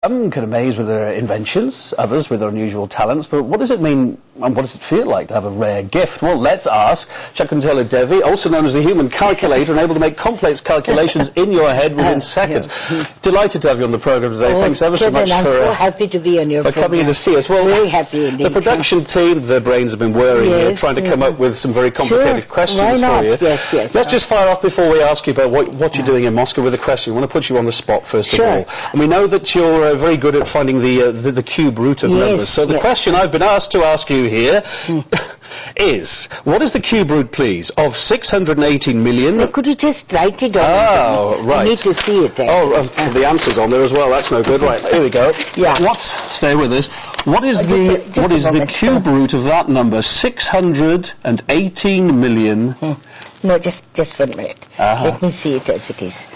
Some can amaze with their inventions, others with their unusual talents, but what does it mean and what does it feel like to have a rare gift? Well, let's ask Shakuntala Devi, also known as the human calculator, and able to make complex calculations in your head within seconds. Yeah. Delighted to have you on the programme today. Thanks ever so much I'm so happy to be on your program. Coming in to see us. Well, very happy indeed. The production team, their brains have been whirring here, trying to come up with some very complicated questions for you. Yes, yes. Let's just fire off before we ask you about what you're doing in Moscow with a question. We want to put you on the spot first of all. And we know that you're very good at finding the cube root of numbers. So the question I've been asked to ask you here is, what is the cube root, please, of 618 million? Well, could you just write it down? Oh, right. I need to see it. The answer's on there as well. That's no good. Right, here we go. Yeah. Stay with us. What is the cube root of that number? 618 million. No, just 1 minute. Let me see it as it is.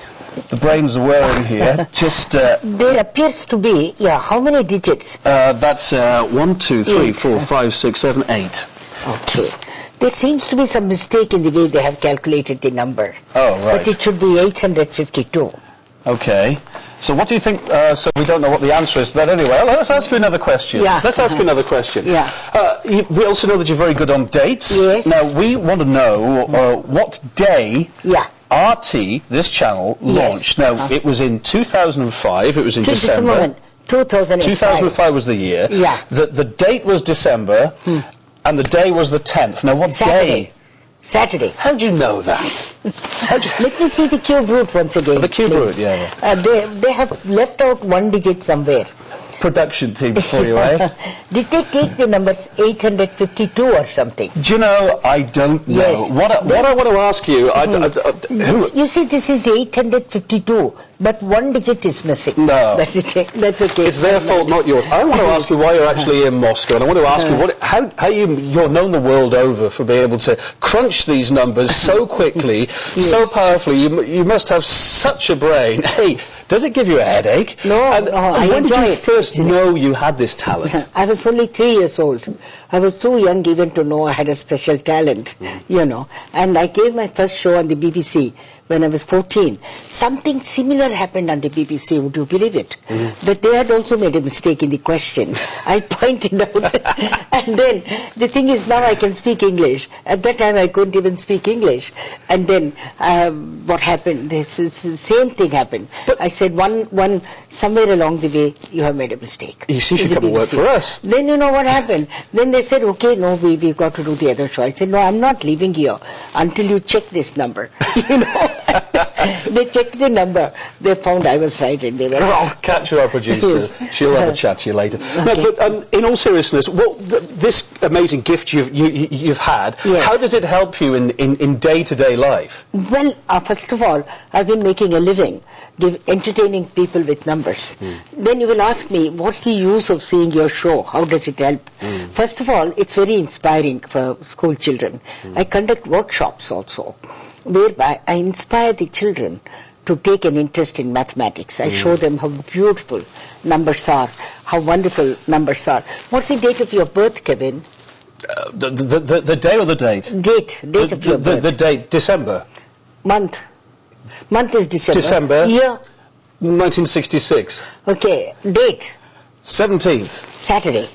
The brains are whirring here. Just there appears to be, how many digits? That's 1, 2, 3, 4, 5, 6, 7, 8. Okay. There seems to be some mistake in the way they have calculated the number. Oh, right. But it should be 852. Okay. So what do you think? So we don't know what the answer is. But anyway, let's ask you another question. Yeah. Let's ask you another question. Yeah. We also know that you're very good on dates. Yes. Now, we want to know what day RT, this channel, launched. Now, it was in 2005. It was in December. 2005. 2005 was the year. Yeah. The date was December, and the day was the 10th. Now, what day? Saturday. How do you know that? Let me see the cube root once again. The cube root, they have left out 1 digit somewhere. Production team for you, eh? Did they take the numbers 852 or something? Do you know, I don't know. Yes. What I want to ask you... you see, this is 852, but 1 digit is missing. No. That's okay. That's okay. It's their fault, not yours. I want to ask you why you're actually in Moscow, and I want to ask you how you're known the world over for being able to crunch these numbers so quickly, so powerfully. You must have such a brain. Hey, does it give you a headache? No, and when did you first know you had this talent? I was only 3 years old. I was too young even to know I had a special talent, you know. And I gave my first show on the BBC when I was 14. Something similar happened on the BBC, would you believe it? That they had also made a mistake in the question. I pointed out. And then, the thing is, now I can speak English. At that time, I couldn't even speak English. And then, what happened? The same thing happened. But I said, somewhere along the way, you have made a mistake. You see, she should come and work for us. Then you know what happened? Then they said, okay, no, we've got to do the other show. I said, no, I'm not leaving here until you check this number. You know? They checked the number. They found I was right and they were wrong. Catch our producer. She'll have a chat to you later. Okay. No, but in all seriousness, this amazing gift you've had, how does it help you in day-to-day life? Well, first of all, I've been making a living, entertaining people with numbers. Then you will ask me, what's the use of seeing your show? How does it help? First of all, it's very inspiring for school children. I conduct workshops also, whereby I inspire the children to take an interest in mathematics. I show them how beautiful numbers are, how wonderful numbers are. What's the date of your birth, Kevin? The day or the date? Date of your birth. The date, December. Month is December. December. Year? 1966. Okay, date? 17th. Saturday.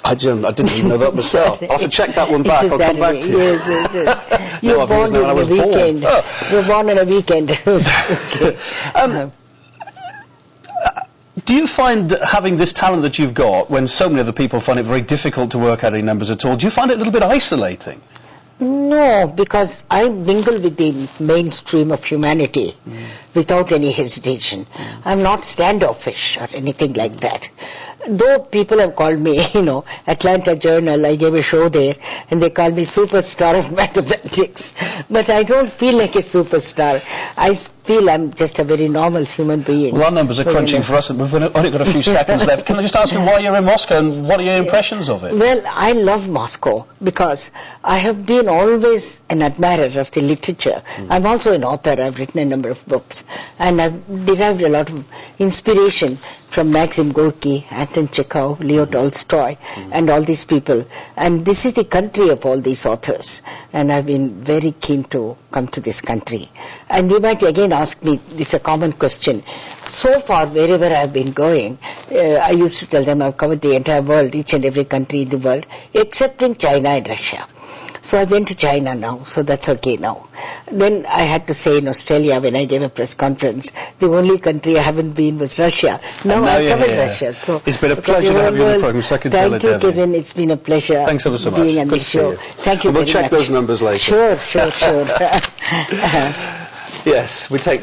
I didn't even know that myself. I'll have to check that one back. I'll come back to you. Yes. You were born on a weekend. You were born on a weekend. Do you find having this talent that you've got, when so many other people find it very difficult to work out any numbers at all, do you find it a little bit isolating? No, because I mingle with the mainstream of humanity without any hesitation. I'm not standoffish or anything like that. Though people have called me, you know, Atlanta Journal, I gave a show there, and they called me superstar of mathematics. But I don't feel like a superstar. I feel I'm just a very normal human being. Well, our numbers are crunching for us, and we've only got a few seconds left. Can I just ask you why you're in Moscow, and what are your impressions of it? Well, I love Moscow because I have been always an admirer of the literature. I'm also an author. I've written a number of books. And I've derived a lot of inspiration from Maxim Gorky, Anton Chekhov, Leo Tolstoy, and all these people. And this is the country of all these authors. And I've been very keen to come to this country. And you might again ask me, this is a common question. So far, wherever I've been going, I used to tell them I've covered the entire world, each and every country in the world, excepting China and Russia. So I went to China now, so that's okay now. Then I had to say in Australia, when I gave a press conference, the only country I haven't been was Russia. Now I've covered Russia. So it's been a pleasure to have you on the program, Shakuntala Devi. Thank you, Kevin. It's been a pleasure. Thanks ever so much. Being on Good the show. to see you. Thank you and we'll very check much. those numbers later. Sure. Yes, we take